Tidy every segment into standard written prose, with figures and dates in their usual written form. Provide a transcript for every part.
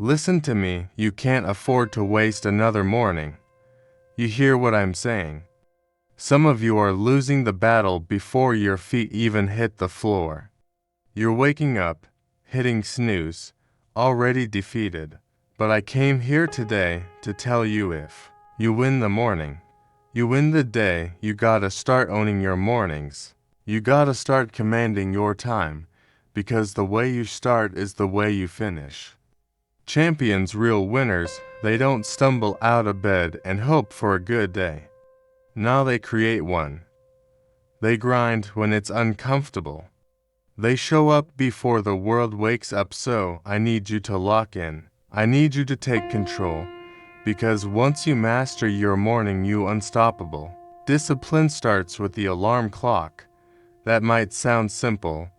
Listen to me, you can't afford to waste another morning. You hear what I'm saying? Some of you are losing the battle before your feet even hit the floor. You're waking up, hitting snooze, already defeated. But I came here today to tell you if you win the morning, you win the day, you gotta start owning your mornings. You gotta start commanding your time, because the way you start is the way you finish. Champions, real winners, they don't stumble out of bed and hope for a good day. Now they create one. They grind when it's uncomfortable. They show up before the world wakes up, so I need you to lock in. I need you to take control, because once you master your morning, you unstoppable. Discipline starts with the alarm clock. That might sound simple,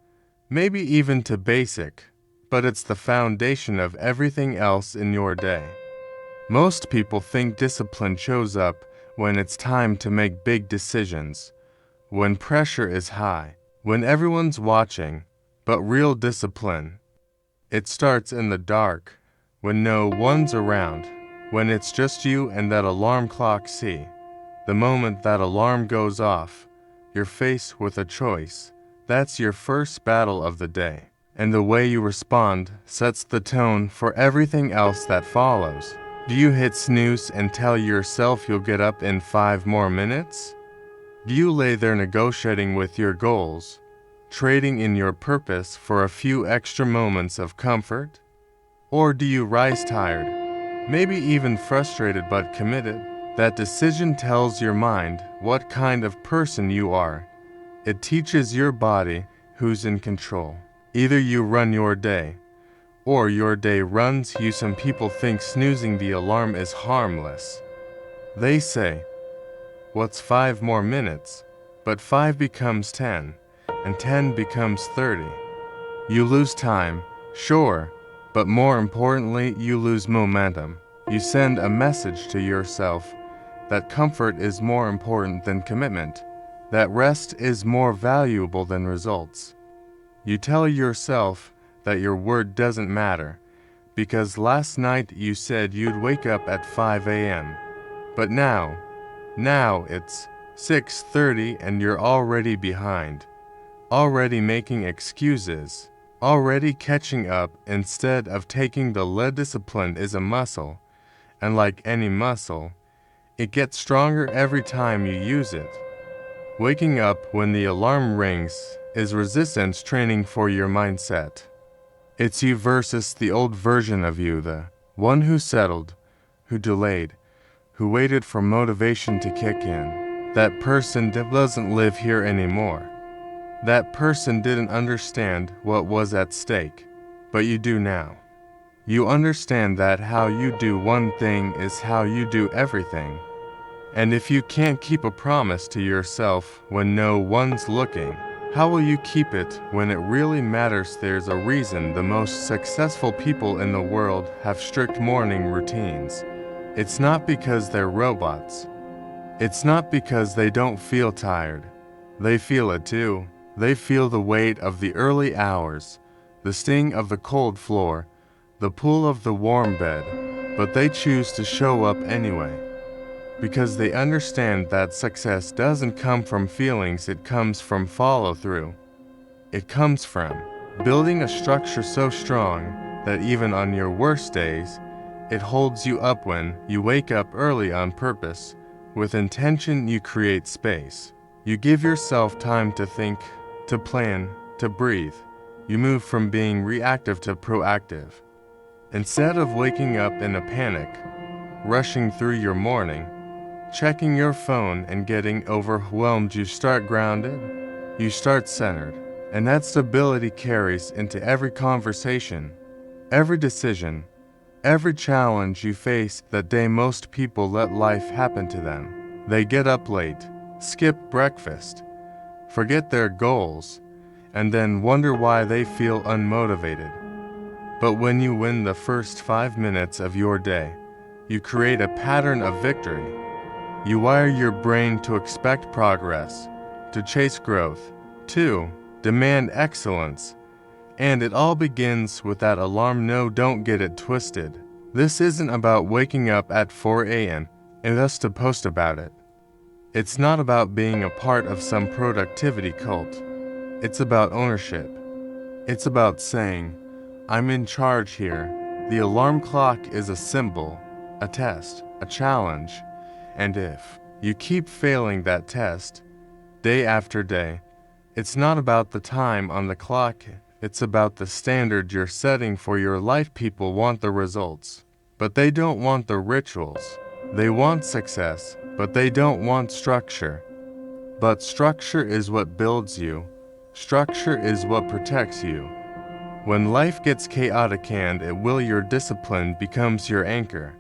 maybe even too basic, but it's the foundation of everything else in your day. Most people think discipline shows up when it's time to make big decisions, when pressure is high, when everyone's watching, but real discipline, it starts in the dark, when no one's around, when it's just you and that alarm clock. See, the moment that alarm goes off, you're faced with a choice. That's your first battle of the day. And the way you respond sets the tone for everything else that follows. Do you hit snooze and tell yourself you'll get up in 5 more minutes? Do you lay there negotiating with your goals, trading in your purpose for a few extra moments of comfort? Or do you rise tired, maybe even frustrated but committed? That decision tells your mind what kind of person you are. It teaches your body who's in control. Either you run your day, or your day runs you. Some people think snoozing the alarm is harmless. They say, what's 5 more minutes? But 5 becomes 10, and 10 becomes 30. You lose time, sure, but more importantly, you lose momentum. You send a message to yourself that comfort is more important than commitment, that rest is more valuable than results. You tell yourself that your word doesn't matter, because last night you said you'd wake up at 5 a.m. But now it's 6:30 and you're already behind, already making excuses, already catching up instead of taking the lead. Discipline is a muscle, and like any muscle, it gets stronger every time you use it. Waking up when the alarm rings is resistance training for your mindset. It's you versus the old version of you, the one who settled, who delayed, who waited for motivation to kick in. That person doesn't live here anymore. That person didn't understand what was at stake, but you do now. You understand that how you do one thing is how you do everything. And if you can't keep a promise to yourself when no one's looking, how will you keep it when it really matters? There's a reason the most successful people in the world have strict morning routines. It's not because they're robots. It's not because they don't feel tired. They feel it too. They feel the weight of the early hours, the sting of the cold floor, the pull of the warm bed, but they choose to show up anyway. Because they understand that success doesn't come from feelings, it comes from follow-through. It comes from building a structure so strong that even on your worst days, it holds you up. When you wake up early on purpose, with intention, you create space. You give yourself time to think, to plan, to breathe. You move from being reactive to proactive. Instead of waking up in a panic, rushing through your morning, checking your phone and getting overwhelmed, you start grounded, you start centered, and that stability carries into every conversation, every decision, every challenge you face that day. Most people let life happen to them. They get up late, skip breakfast, forget their goals, and then wonder why they feel unmotivated. But when you win the first 5 minutes of your day, you create a pattern of victory. You wire your brain to expect progress, to chase growth, to demand excellence. And it all begins with that alarm. No, don't get it twisted. This isn't about waking up at 4 a.m. and us to post about it. It's not about being a part of some productivity cult. It's about ownership. It's about saying, I'm in charge here. The alarm clock is a symbol, a test, a challenge. And if you keep failing that test, day after day, it's not about the time on the clock. It's about the standard you're setting for your life. People want the results, but they don't want the rituals. They want success, but they don't want structure. But structure is what builds you. Structure is what protects you. When life gets chaotic and it will, your discipline becomes your anchor.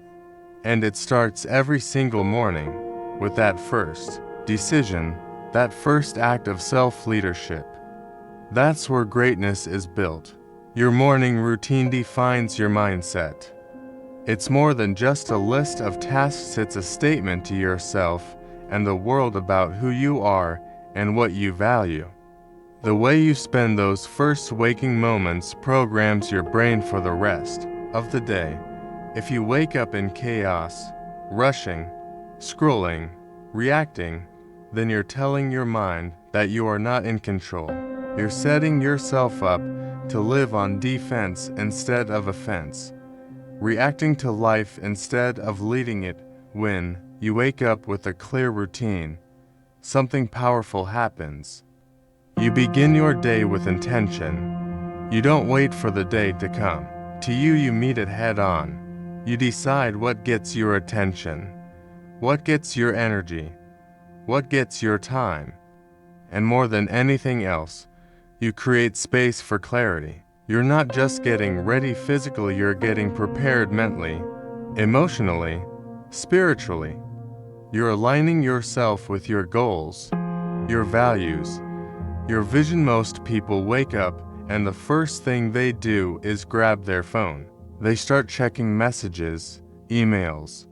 And it starts every single morning with that first decision, that first act of self-leadership. That's where greatness is built. Your morning routine defines your mindset. It's more than just a list of tasks. It's a statement to yourself and the world about who you are and what you value. The way you spend those first waking moments programs your brain for the rest of the day. If you wake up in chaos, rushing, scrolling, reacting, then you're telling your mind that you are not in control. You're setting yourself up to live on defense instead of offense, reacting to life instead of leading it. When you wake up with a clear routine, something powerful happens. You begin your day with intention. You don't wait for the day to come to you. You meet it head on. You decide what gets your attention, what gets your energy, what gets your time. And more than anything else, you create space for clarity. You're not just getting ready physically, you're getting prepared mentally, emotionally, spiritually. You're aligning yourself with your goals, your values, your vision. Most people wake up and the first thing they do is grab their phone. They start checking messages, emails,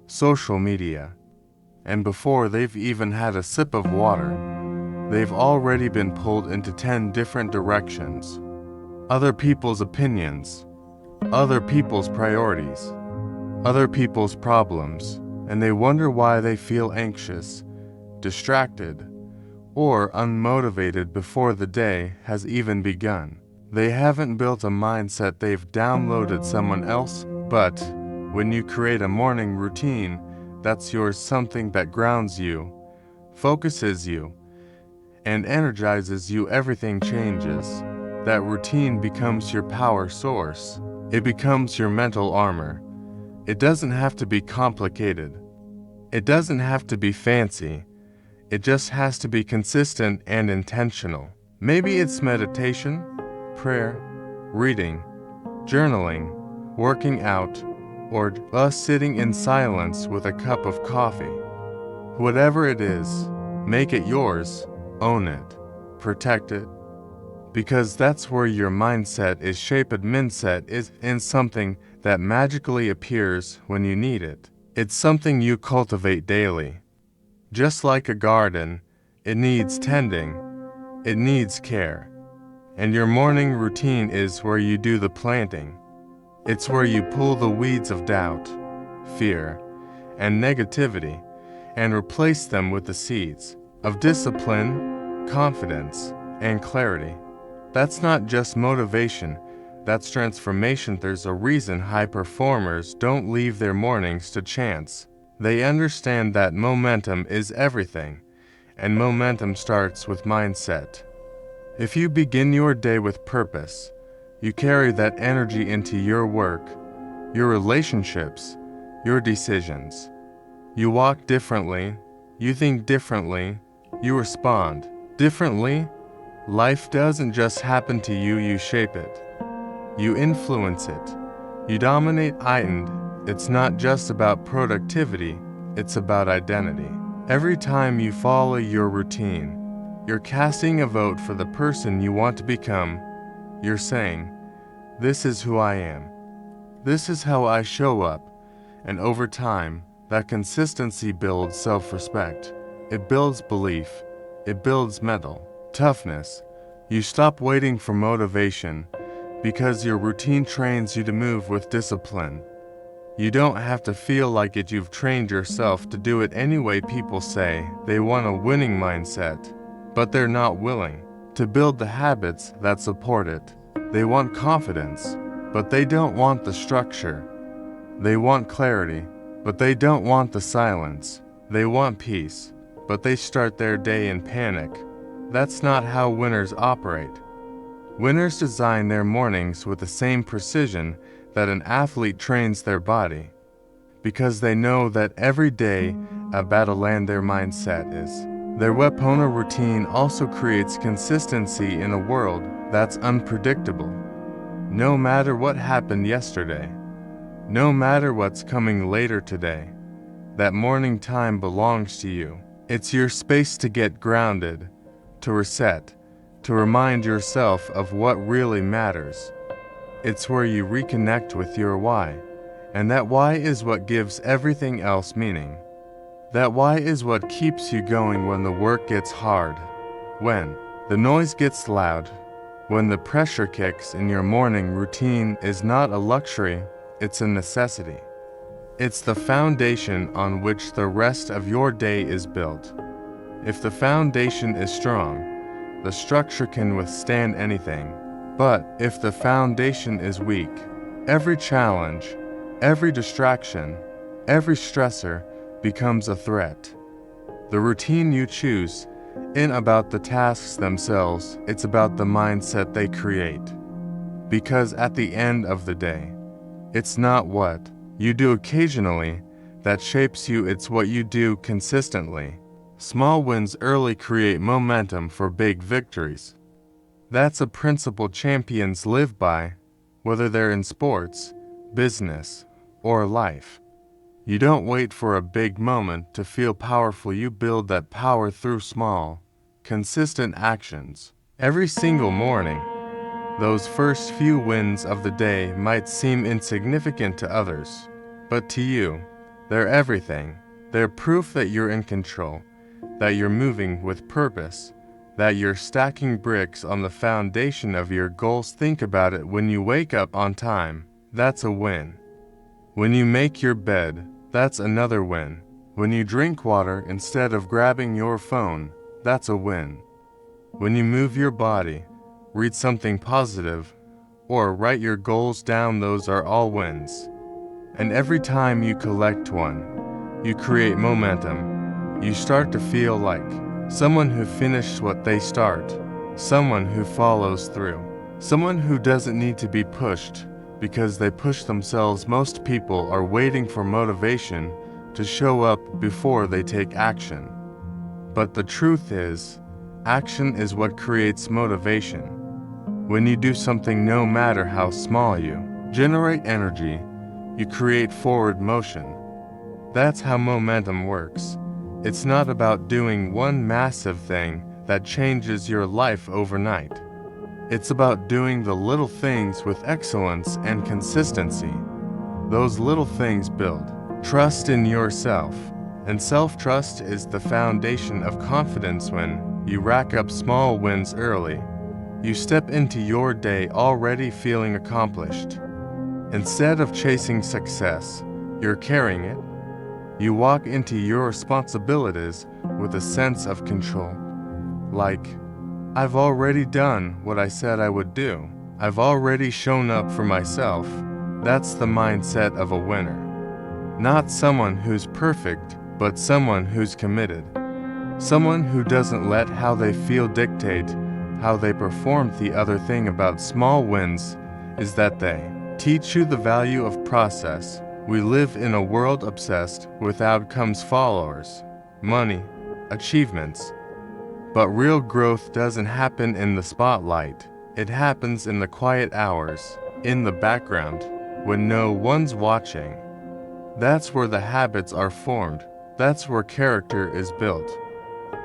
social media. And before they've even had a sip of water, they've already been pulled into 10 different directions. Other people's opinions, other people's priorities, other people's problems, and they wonder why they feel anxious, distracted, or unmotivated before the day has even begun. They haven't built a mindset, they've downloaded someone else. But when you create a morning routine that's yours, something that grounds you, focuses you, and energizes you, everything changes. That routine becomes your power source. It becomes your mental armor. It doesn't have to be complicated. It doesn't have to be fancy. It just has to be consistent and intentional. Maybe it's meditation, prayer, reading, journaling, working out, or just sitting in silence with a cup of coffee. Whatever it is, make it yours. Own it, protect it, because that's where your mindset is shaped. Mindset is in something that magically appears when you need it. It's something you cultivate daily. Just like a garden, it needs tending, it needs care. And your morning routine is where you do the planting. It's where you pull the weeds of doubt, fear, and negativity, and replace them with the seeds of discipline, confidence, and clarity. That's not just motivation, that's transformation. There's a reason high performers don't leave their mornings to chance. They understand that momentum is everything, and momentum starts with mindset. If you begin your day with purpose, you carry that energy into your work, your relationships, your decisions. You walk differently, you think differently, you respond differently. Life doesn't just happen to you, you shape it. You influence it. You dominate. And it's not just about productivity, it's about identity. Every time you follow your routine, you're casting a vote for the person you want to become. You're saying, this is who I am. This is how I show up. And over time, that consistency builds self-respect. It builds belief. It builds mental toughness. You stop waiting for motivation because your routine trains you to move with discipline. You don't have to feel like it. You've trained yourself to do it anyway. People say they want a winning mindset, but they're not willing to build the habits that support it. They want confidence, but they don't want the structure. They want clarity, but they don't want the silence. They want peace, but they start their day in panic. That's not how winners operate. Winners design their mornings with the same precision that an athlete trains their body, because they know that every day a battle and their mindset is. Their Wepona routine also creates consistency in a world that's unpredictable. No matter what happened yesterday, no matter what's coming later today, that morning time belongs to you. It's your space to get grounded, to reset, to remind yourself of what really matters. It's where you reconnect with your why, and that why is what gives everything else meaning. That why is what keeps you going when the work gets hard, when the noise gets loud, when the pressure kicks in. Your morning routine is not a luxury, it's a necessity. It's the foundation on which the rest of your day is built. If the foundation is strong, the structure can withstand anything. But if the foundation is weak, every challenge, every distraction, every stressor becomes a threat. The routine you choose isn't about the tasks themselves, it's about the mindset they create. Because at the end of the day, it's not what you do occasionally that shapes you, it's what you do consistently. Small wins early create momentum for big victories. That's a principle champions live by, whether they're in sports, business, or life. You don't wait for a big moment to feel powerful. You build that power through small, consistent actions. Every single morning, those first few wins of the day might seem insignificant to others, but to you, they're everything. They're proof that you're in control, that you're moving with purpose, that you're stacking bricks on the foundation of your goals. Think about it. When you wake up on time, that's a win. When you make your bed, that's another win. When you drink water instead of grabbing your phone, that's a win. When you move your body, read something positive, or write your goals down, those are all wins. And every time you collect one, you create momentum. You start to feel like someone who finished what they start, someone who follows through, someone who doesn't need to be pushed because they push themselves. Most people are waiting for motivation to show up before they take action. But the truth is, action is what creates motivation. When you do something, no matter how small, you generate energy, you create forward motion. That's how momentum works. It's not about doing one massive thing that changes your life overnight. It's about doing the little things with excellence and consistency. Those little things build trust in yourself, and self-trust is the foundation of confidence. When you rack up small wins early, you step into your day already feeling accomplished. Instead of chasing success, you're carrying it. You walk into your responsibilities with a sense of control. Like, I've already done what I said I would do. I've already shown up for myself. That's the mindset of a winner. Not someone who's perfect, but someone who's committed. Someone who doesn't let how they feel dictate how they perform. The other thing about small wins is that they teach you the value of process. We live in a world obsessed with outcomes, followers, money, achievements. But real growth doesn't happen in the spotlight. It happens in the quiet hours, in the background, when no one's watching. That's where the habits are formed. That's where character is built.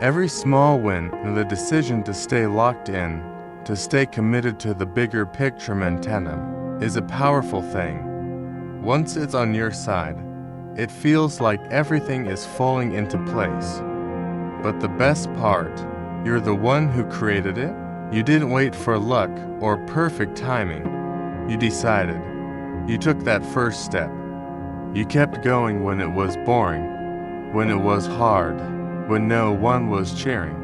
Every small win, the decision to stay locked in, to stay committed to the bigger picture momentum, is a powerful thing. Once it's on your side, it feels like everything is falling into place. But the best part, you're the one who created it. You didn't wait for luck or perfect timing. You decided. You took that first step. You kept going when it was boring, when it was hard, when no one was cheering.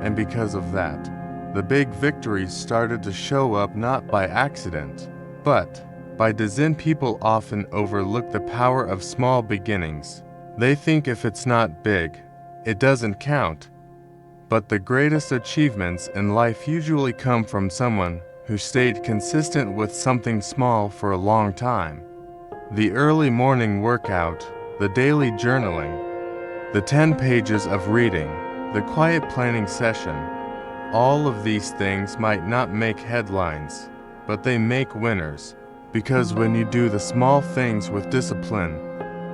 And because of that, the big victories started to show up not by accident, but by design. People often overlook the power of small beginnings. They think if it's not big, it doesn't count. But the greatest achievements in life usually come from someone who stayed consistent with something small for a long time. The early morning workout, the daily journaling, the 10 pages of reading, the quiet planning session, all of these things might not make headlines, but they make winners. Because when you do the small things with discipline,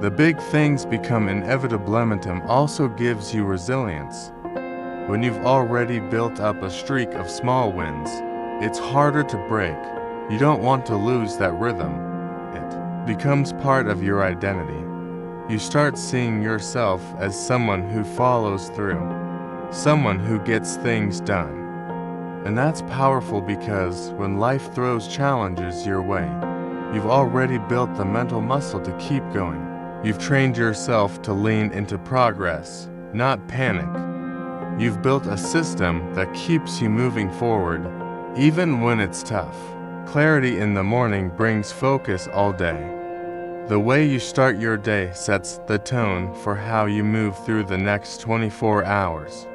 the big things become inevitable. Momentum also gives you resilience. When you've already built up a streak of small wins, it's harder to break. You don't want to lose that rhythm. It becomes part of your identity. You start seeing yourself as someone who follows through, someone who gets things done. And that's powerful because when life throws challenges your way, you've already built the mental muscle to keep going. You've trained yourself to lean into progress, not panic. You've built a system that keeps you moving forward, even when it's tough. Clarity in the morning brings focus all day. The way you start your day sets the tone for how you move through the next 24 hours.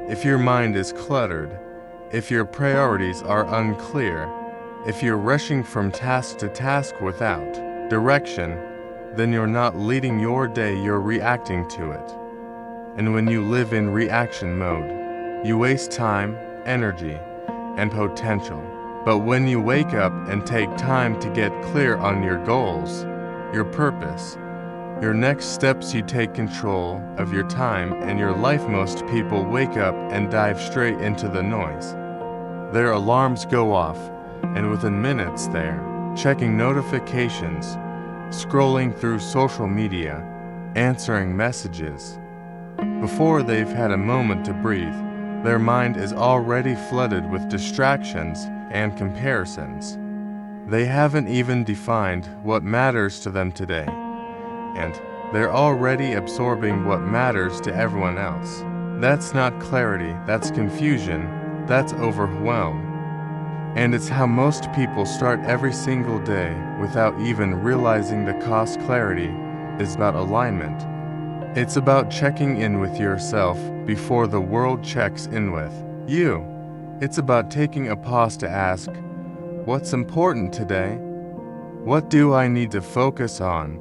If your mind is cluttered, if your priorities are unclear, if you're rushing from task to task without direction, then you're not leading your day, you're reacting to it. And when you live in reaction mode, you waste time, energy, and potential. But when you wake up and take time to get clear on your goals, your purpose, your next steps, you take control of your time and your life. Most people wake up and dive straight into the noise. Their alarms go off, and within minutes they're checking notifications, scrolling through social media, answering messages. Before they've had a moment to breathe, their mind is already flooded with distractions and comparisons. They haven't even defined what matters to them today, and they're already absorbing what matters to everyone else. That's not clarity, that's confusion, that's overwhelm. And it's how most people start every single day without even realizing the cost. Clarity is about alignment. It's about checking in with yourself before the world checks in with you. It's about taking a pause to ask, what's important today? What do I need to focus on?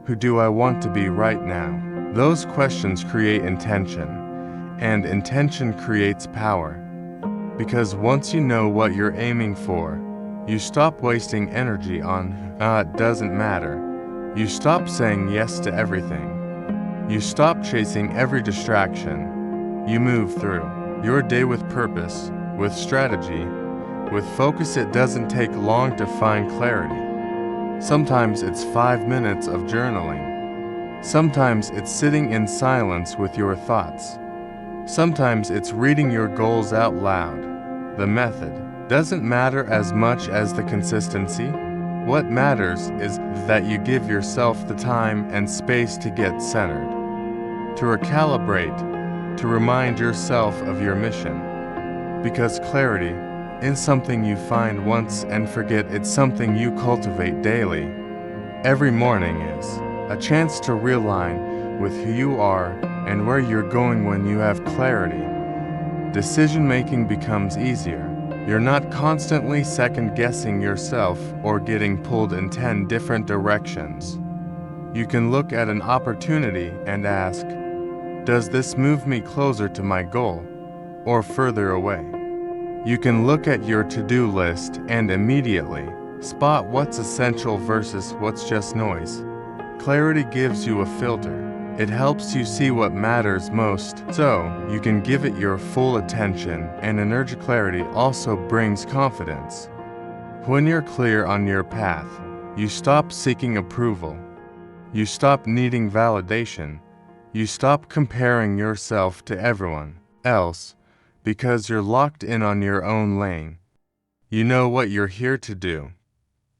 Who do I want to be right now? Those questions create intention, and intention creates power. Because once you know what you're aiming for, you stop wasting energy on, it doesn't matter. You stop saying yes to everything. You stop chasing every distraction. You move through your day with purpose, with strategy, with focus. It doesn't take long to find clarity. Sometimes it's 5 minutes of journaling. Sometimes it's sitting in silence with your thoughts. Sometimes it's reading your goals out loud. The method doesn't matter as much as the consistency. What matters is that you give yourself the time and space to get centered, to recalibrate, to remind yourself of your mission. Because clarity isn't something you find once and forget, it's something you cultivate daily. Every morning is a chance to realign with who you are and where you're going. When you have clarity, decision-making becomes easier. You're not constantly second-guessing yourself or getting pulled in 10 different directions. You can look at an opportunity and ask, does this move me closer to my goal or further away? You can look at your to-do list and immediately spot what's essential versus what's just noise. Clarity gives you a filter. It helps you see what matters most, so you can give it your full attention, and energy. Clarity also brings confidence. When you're clear on your path, you stop seeking approval. You stop needing validation. You stop comparing yourself to everyone else, because you're locked in on your own lane. You know what you're here to do.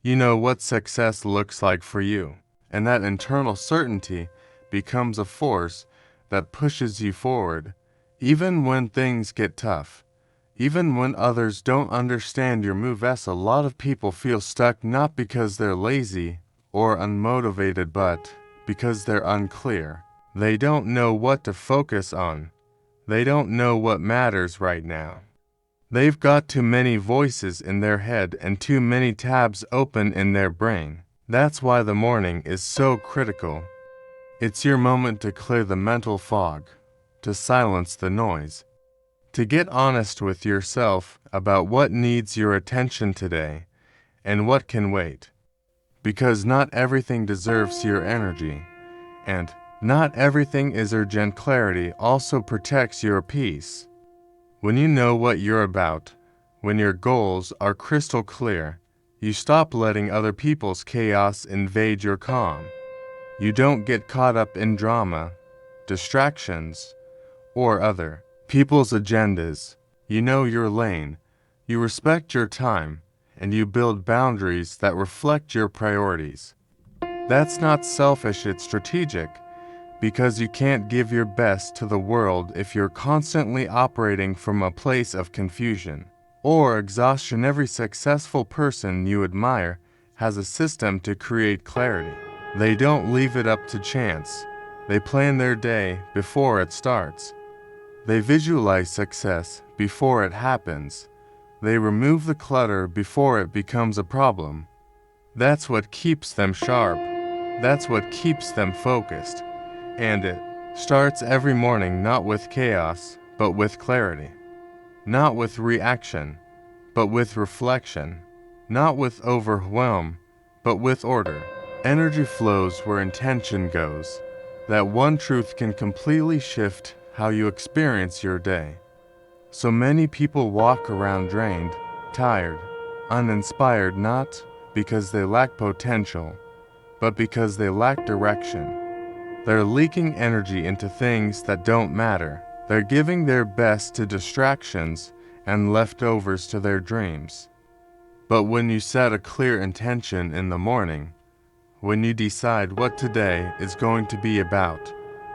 You know what success looks like for you, and that internal certainty becomes a force that pushes you forward, even when things get tough. Even when others don't understand your moves. A lot of people feel stuck not because they're lazy or unmotivated, but because they're unclear. They don't know what to focus on. They don't know what matters right now. They've got too many voices in their head and too many tabs open in their brain. That's why the morning is so critical. It's your moment to clear the mental fog, to silence the noise, to get honest with yourself about what needs your attention today and what can wait. Because not everything deserves your energy, and not everything is urgent. Clarity also protects your peace. When you know what you're about, when your goals are crystal clear, you stop letting other people's chaos invade your calm. You don't get caught up in drama, distractions, or other people's agendas. You know your lane, you respect your time, and you build boundaries that reflect your priorities. That's not selfish, it's strategic, because you can't give your best to the world if you're constantly operating from a place of confusion or exhaustion. Every successful person you admire has a system to create clarity. They don't leave it up to chance. They plan their day before it starts. They visualize success before it happens. They remove the clutter before it becomes a problem. That's what keeps them sharp. That's what keeps them focused. And it starts every morning not with chaos, but with clarity. Not with reaction, but with reflection. Not with overwhelm, but with order. Energy flows where intention goes. That one truth can completely shift how you experience your day. So many people walk around drained, tired, uninspired, not because they lack potential, but because they lack direction. They're leaking energy into things that don't matter. They're giving their best to distractions and leftovers to their dreams. But when you set a clear intention in the morning, when you decide what today is going to be about,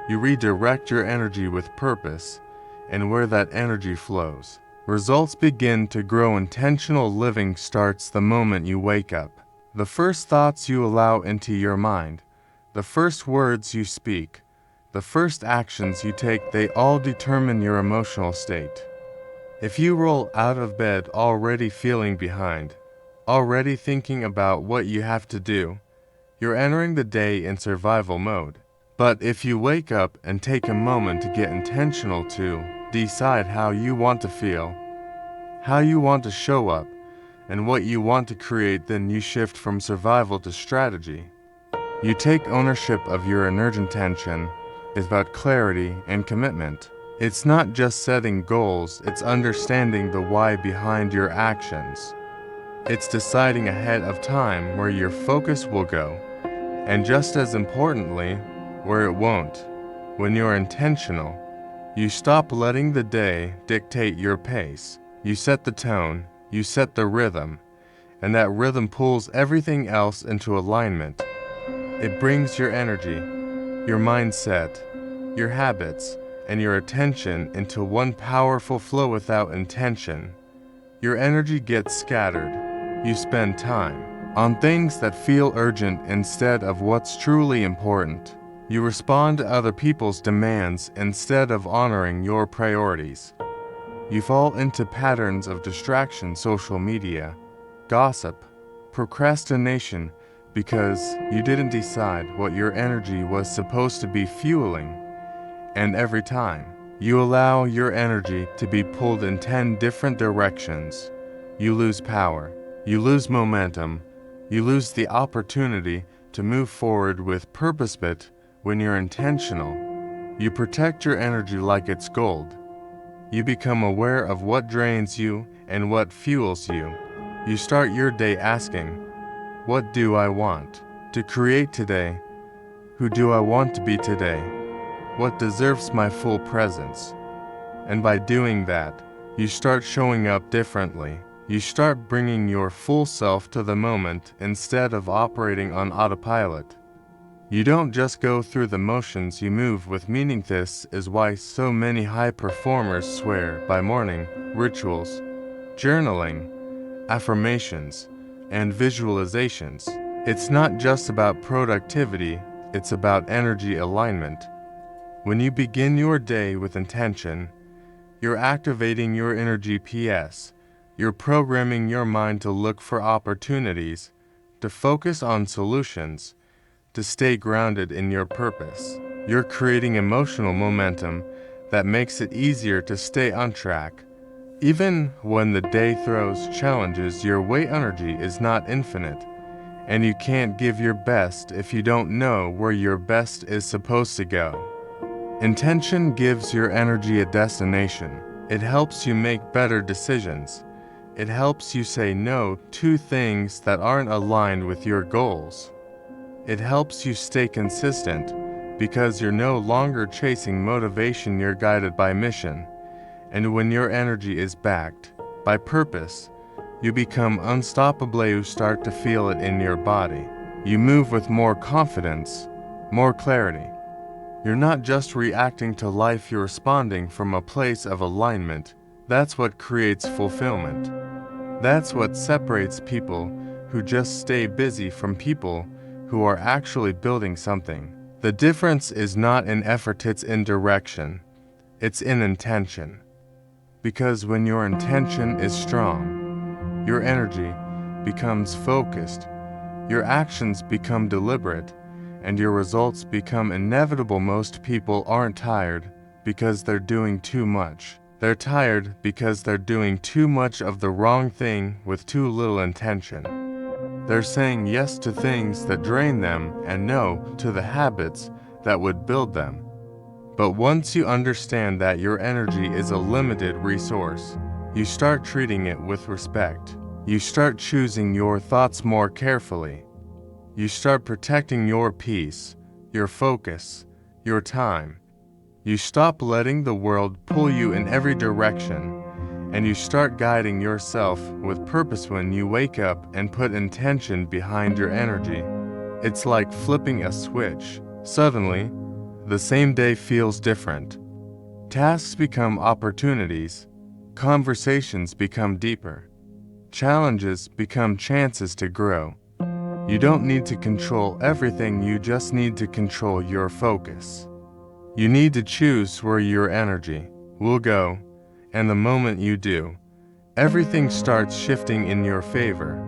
you redirect your energy with purpose, and where that energy flows, results begin to grow. Intentional living starts the moment you wake up. The first thoughts you allow into your mind, the first words you speak, the first actions you take, they all determine your emotional state. If you roll out of bed already feeling behind, already thinking about what you have to do, you're entering the day in survival mode. But if you wake up and take a moment to get intentional, to decide how you want to feel, how you want to show up, and what you want to create, then you shift from survival to strategy. You take ownership of your intention. It's about clarity and commitment. It's not just setting goals, it's understanding the why behind your actions. It's deciding ahead of time where your focus will go, and just as importantly, where it won't. When you're intentional, you stop letting the day dictate your pace. You set the tone, you set the rhythm, and that rhythm pulls everything else into alignment. It brings your energy, your mindset, your habits, and your attention into one powerful flow. Without intention, your energy gets scattered. You spend time on things that feel urgent instead of what's truly important. You respond to other people's demands instead of honoring your priorities. You fall into patterns of distraction, social media, gossip, procrastination, because you didn't decide what your energy was supposed to be fueling. And every time you allow your energy to be pulled in 10 different directions, you lose power, you lose momentum, you lose the opportunity to move forward with purpose. But when you're intentional, you protect your energy like it's gold. You become aware of what drains you and what fuels you. You start your day asking, what do I want to create today? Who do I want to be today? What deserves my full presence? And by doing that, You start showing up differently. You start bringing your full self to the moment instead of operating on autopilot. You don't just go through the motions, you move with meaning. This is why so many high performers swear by morning rituals, journaling, affirmations, and visualizations. It's not just about productivity, it's about energy alignment. When you begin your day with intention, you're activating your inner GPS. You're programming your mind to look for opportunities, to focus on solutions, to stay grounded in your purpose. You're creating emotional momentum that makes it easier to stay on track. Even when the day throws challenges, your weight energy is not infinite, and you can't give your best if you don't know where your best is supposed to go. Intention gives your energy a destination. It helps you make better decisions. It helps you say no to things that aren't aligned with your goals. It helps you stay consistent because you're no longer chasing motivation, you're guided by mission. And when your energy is backed by purpose, you become unstoppable. You start to feel it in your body. You move with more confidence, more clarity. You're not just reacting to life, you're responding from a place of alignment. That's what creates fulfillment. That's what separates people who just stay busy from people who are actually building something. The difference is not in effort, it's in direction. It's in intention. Because when your intention is strong, your energy becomes focused, your actions become deliberate, and your results become inevitable. Most people aren't tired because they're doing too much. They're tired because they're doing too much of the wrong thing with too little intention. They're saying yes to things that drain them and no to the habits that would build them. But once you understand that your energy is a limited resource, you start treating it with respect. You start choosing your thoughts more carefully. You start protecting your peace, your focus, your time. You stop letting the world pull you in every direction, and you start guiding yourself with purpose. When you wake up and put intention behind your energy, it's like flipping a switch. Suddenly, the same day feels different. Tasks become opportunities, conversations become deeper, challenges become chances to grow. You don't need to control everything, you just need to control your focus. You need to choose where your energy will go, and the moment you do, everything starts shifting in your favor.